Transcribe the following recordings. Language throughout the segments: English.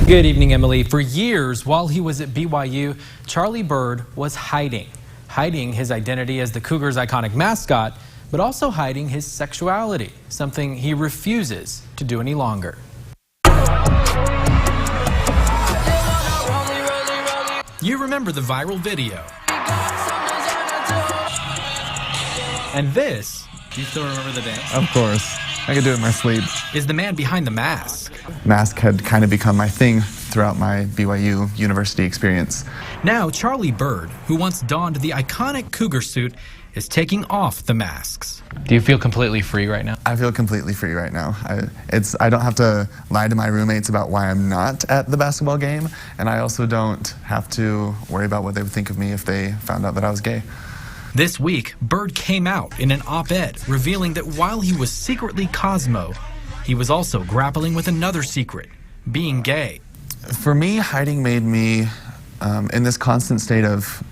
Good evening, Emily. For years, while he was at BYU, Charlie Bird was hiding his identity as the Cougars' iconic mascot, but also hiding his sexuality, something he refuses to do any longer. You remember the viral video. And this, do you still remember the dance? Of course. I could do it in my sleep. Is the man behind the mask. Mask had kind of become my thing throughout my BYU university experience. Now, Charlie Bird, who once donned the iconic Cougar suit, is taking off the masks. Do you feel completely free right now? I feel completely free right now. I don't have to lie to my roommates about why I'm not at the basketball game, and I also don't have to worry about what they would think of me if they found out that I was gay. This week, Bird came out in an op-ed revealing that while he was secretly Cosmo, he was also grappling with another secret, being gay. For me, hiding made me in this constant state of,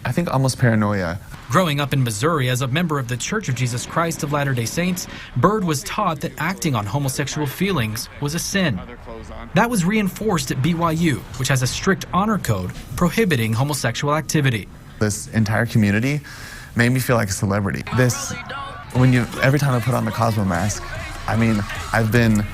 I think, almost paranoia. Growing up in Missouri as a member of the Church of Jesus Christ of Latter-day Saints, Bird was taught that acting on homosexual feelings was a sin. That was reinforced at BYU, which has a strict honor code prohibiting homosexual activity. This entire community made me feel like a celebrity. Every time I put on the Cosmo mask, I mean, I've been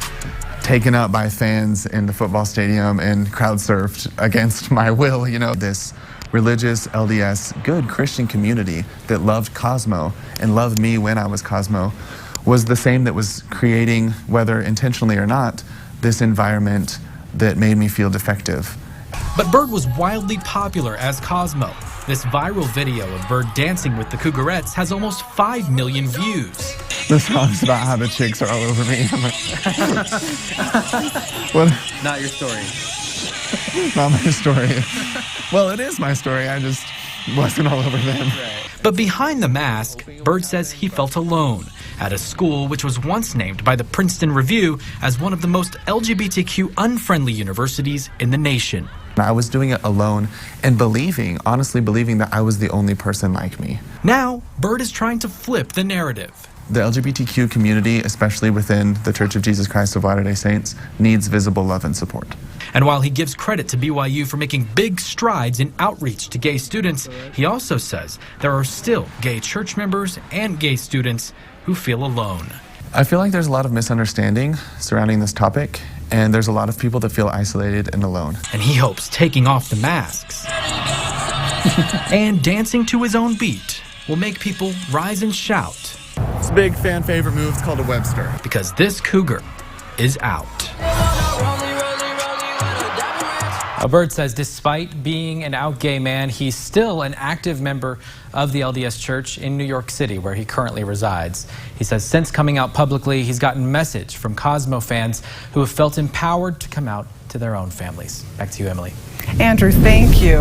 taken up by fans in the football stadium and crowd surfed against my will, this religious LDS, good Christian community that loved Cosmo and loved me when I was Cosmo was the same that was creating, whether intentionally or not, this environment that made me feel defective. But Bird was wildly popular as Cosmo. This viral video of Bird dancing with the Cougarettes has almost 5 million views. The song's about how the chicks are all over me. What? Not your story. Not my story. Well, it is my story. I just wasn't all over them. Right. But behind the mask, Bird says he felt alone at a school which was once named by the Princeton Review as one of the most LGBTQ unfriendly universities in the nation. I was doing it alone and honestly believing that I was the only person like me. Now, Bird is trying to flip the narrative. The LGBTQ community, especially within the Church of Jesus Christ of Latter-day Saints, needs visible love and support. And while he gives credit to BYU for making big strides in outreach to gay students, he also says there are still gay church members and gay students who feel alone. I feel like there's a lot of misunderstanding surrounding this topic, and there's a lot of people that feel isolated and alone. And he hopes taking off the masks and dancing to his own beat will make people rise and shout. It's a big fan favorite move. It's called a Webster. Because this Cougar is out. Bird says despite being an out gay man, he's still an active member of the LDS Church in New York City, where he currently resides. He says since coming out publicly, he's gotten message from Cosmo fans who have felt empowered to come out to their own families. Back to you, Emily. Andrew, thank you.